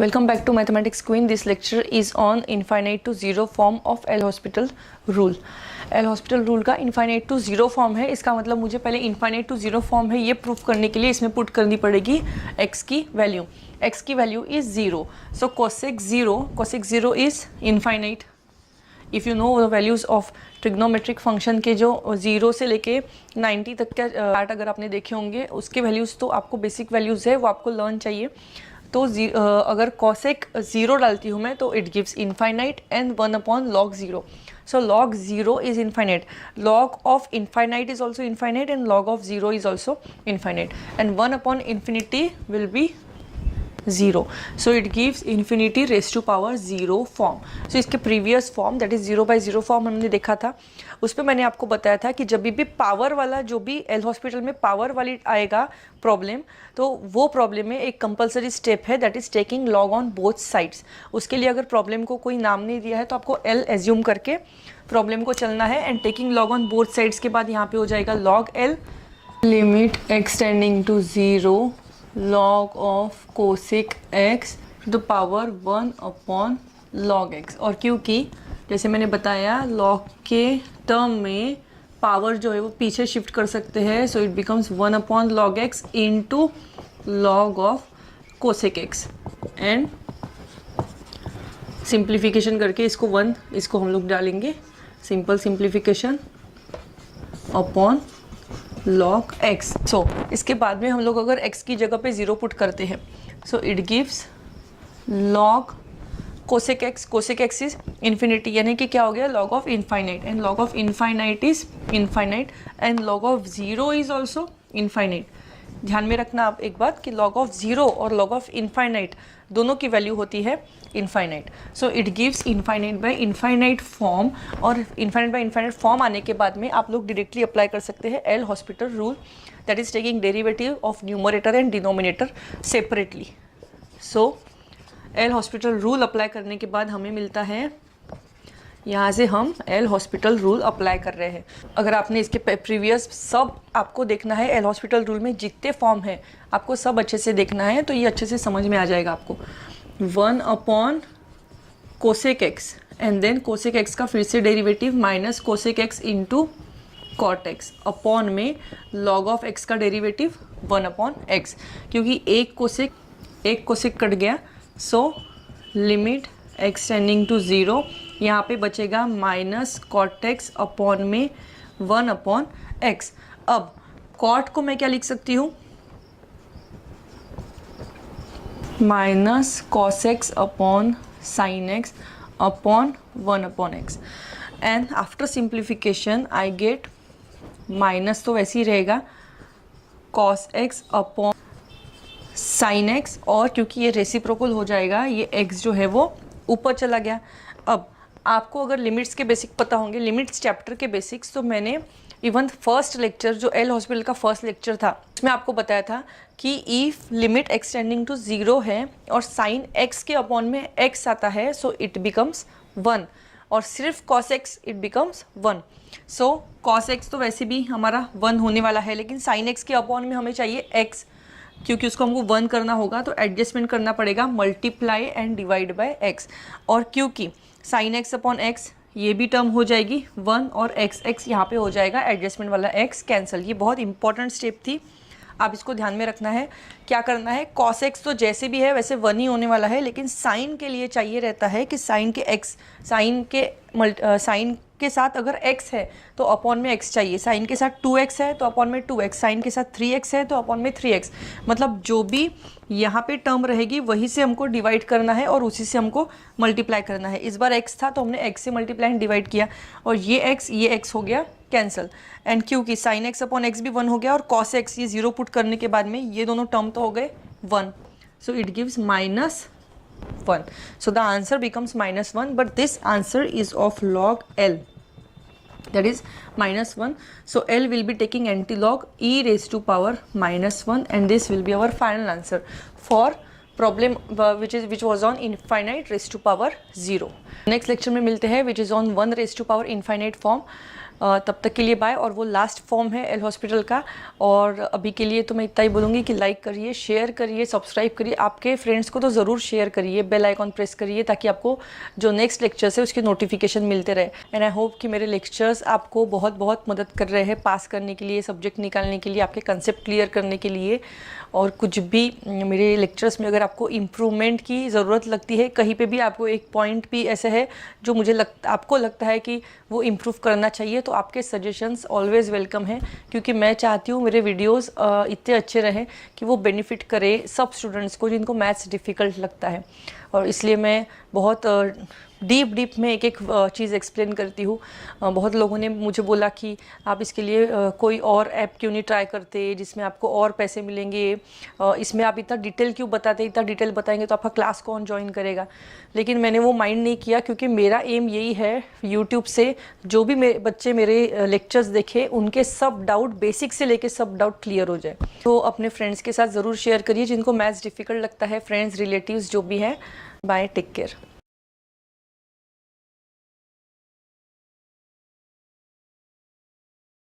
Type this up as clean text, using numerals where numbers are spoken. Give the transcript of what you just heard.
Welcome back to Mathematics Queen. This lecture is on infinite to zero form of L-Hospital rule. L-Hospital rule का infinite to zero form है. इसका मतलब मुझे पहले infinite to zero form है ये proof करने के लिए इसमें पुट करनी पड़ेगी x की वैल्यू. x की value is 0. So cosec 0 is infinite. If you know the values of trigonometric function के जो 0 से लेके 90 तक का पार्ट अगर आपने देखे होंगे उसके वैल्यूज़ तो आपको बेसिक वैल्यूज़ है वो आपको लर्न चाहिए. तो अगर cosec 0 डालती हूँ मैं तो it gives infinite and 1/log 0. So log 0 is infinite, log of infinite is also infinite and log of 0 is also infinite and 1/infinity will be 0. So it gives infinity raised to power 0 form. So इसके previous form that is 0/0 form हमने देखा था. उस पर मैंने आपको बताया था कि जब भी पावर वाला जो भी एल हॉस्पिटल में पावर वाली आएगा प्रॉब्लम, तो वो प्रॉब्लम में एक कंपलसरी स्टेप है that is taking log on both sides. उसके लिए अगर प्रॉब्लम को कोई नाम नहीं दिया है तो आपको एल एज्यूम करके प्रॉब्लम को चलना है and taking log on both sides के बाद यहाँ पे हो जाएगा log L limit extending to 0 log of cosec x to the power 1/log x. और क्योंकि जैसे मैंने बताया log के टर्म में पावर जो है वो पीछे शिफ्ट कर सकते हैं, so it becomes 1/log x into log of cosec x and simplification करके इसको हम लोग डालेंगे simple simplification upon log x. सो इसके बाद में हम लोग अगर x की जगह पे 0 पुट करते हैं सो it gives log cosec x is infinity, यानी कि क्या हो गया log of infinite and log of infinite is infinite and log of 0 is also infinite. ध्यान में रखना आप एक बात कि log ऑफ 0 और log ऑफ इनफाइनाइट दोनों की वैल्यू होती है infinite. So it gives infinite by infinite form, और इनफाइनाइट बाय इनफाइनाइट फॉर्म आने के बाद में आप लोग डायरेक्टली अप्लाई कर सकते हैं L hospital rule that is taking derivative of numerator and denominator separately. So L hospital rule apply करने के बाद हमें मिलता है, यहाँ से हम एल हॉस्पिटल रूल अप्लाई कर रहे हैं. अगर आपने इसके प्रीवियस सब आपको देखना है एल हॉस्पिटल रूल में जितने फॉर्म है आपको सब अच्छे से देखना है तो ये अच्छे से समझ में आ जाएगा आपको. 1/cosec x and then cosec x का फिर से derivative minus cosec x into cot x upon में log ऑफ x का डेरिवेटिव 1/x, क्योंकि एक cosec कट गया. सो लिमिट एक्सटेंडिंग टू 0, यहाँ पे बचेगा माइनस cot x अपॉन में 1/x. अब cot को मैं क्या लिख सकती हूँ, minus cos x upon sin x upon 1/x and after simplification I get minus तो वैसे ही रहेगा cos x upon sin x, और क्योंकि ये रेसिप्रोकल हो जाएगा ये x जो है वो ऊपर चला गया. अब आपको अगर लिमिट्स के बेसिक पता होंगे, लिमिट्स चैप्टर के बेसिक्स, तो मैंने इवन फर्स्ट लेक्चर जो एल हॉस्पिटल का फर्स्ट लेक्चर था उसमें आपको बताया था कि इफ़ लिमिट एक्सटेंडिंग टू 0 है और साइन x के अपॉन में x आता है सो इट बिकम्स 1, और सिर्फ cos x it becomes 1. So cos x तो वैसे भी हमारा 1 होने वाला है, लेकिन साइन x के अपॉन में हमें चाहिए x, क्योंकि उसको हमको 1 करना होगा तो एडजस्टमेंट करना पड़ेगा multiply and divide by x. और क्योंकि साइन x अपॉन x ये भी टर्म हो जाएगी 1 और x यहाँ पे हो जाएगा एडजस्टमेंट वाला x कैंसिल. ये बहुत इंपॉर्टेंट स्टेप थी, आप इसको ध्यान में रखना है. क्या करना है, cos x तो जैसे भी है वैसे 1 ही होने वाला है, लेकिन साइन के लिए चाहिए रहता है कि साइन के साथ अगर x है तो अपॉन में x चाहिए, साइन के साथ 2x है तो अपॉन में 2x, साइन के साथ 3x है तो अपॉन में 3x. मतलब जो भी यहाँ पे टर्म रहेगी वही से हमको डिवाइड करना है और उसी से हमको मल्टीप्लाई करना है. इस बार x था तो हमने x से मल्टीप्लाई एंड डिवाइड किया और ये x हो गया कैंसिल. एंड क्योंकि साइन x अपॉन x भी 1 हो गया और cos x ये 0 पुट करने के बाद में ये दोनों टर्म तो हो गए 1, सो it gives -1. So the answer becomes -1, but this answer is of log L, that is -1. So L will be taking antilog e raised to power -1 and this will be our final answer for problem which was on infinite raised to power 0. Next lecture में मिलते हैं which is on 1 raised to power infinite form. तब तक के लिए bye. और वो last form है एल हॉस्पिटल का। और अभी के लिए तो मैं इतना ही बोलूँगी कि लाइक करिए, शेयर करिए, सब्सक्राइब करिए, आपके फ्रेंड्स को तो ज़रूर शेयर करिए, बेल आइकॉन प्रेस करिए ताकि आपको जो नेक्स्ट लेक्चर्स है उसके नोटिफिकेशन मिलते रहे। एंड आई होप कि मेरे लेक्चर्स आपको बहुत बहुत मदद कर रहे हैं पास करने के लिए, सब्जेक्ट निकालने के लिए, आपके कंसेप्ट क्लियर करने के लिए। और कुछ भी मेरे लेक्चर्स में अगर आपको इम्प्रूवमेंट की ज़रूरत लगती है, कहीं पे भी आपको एक पॉइंट भी ऐसे है जो आपको लगता है कि वो इम्प्रूव करना चाहिए, तो आपके सजेशंस ऑलवेज़ वेलकम हैं। क्योंकि मैं चाहती हूँ मेरे वीडियोस इतने अच्छे रहें कि वो बेनिफिट करे सब स्टूडेंट्स को जिनको मैथ्स डिफ़िकल्ट लगता है। और इसलिए मैं बहुत डीप में एक एक चीज़ एक्सप्लेन करती हूँ। बहुत लोगों ने मुझे बोला कि आप इसके लिए कोई और ऐप क्यों नहीं ट्राई करते जिसमें आपको और पैसे मिलेंगे, इसमें आप इतना डिटेल क्यों बताते, इतना डिटेल बताएंगे तो आपका क्लास कौन ज्वाइन करेगा। लेकिन मैंने वो माइंड नहीं किया, क्योंकि मेरा एम यही है यूट्यूब से जो भी बच्चे मेरे लेक्चर्स देखें उनके सब डाउट, बेसिक से लेके सब डाउट क्लियर हो जाए। तो अपने फ्रेंड्स के साथ ज़रूर शेयर करिए जिनको मैथ्स डिफ़िकल्ट लगता है, फ्रेंड्स, रिलेटिव्स जो भी हैं। Bye, take care.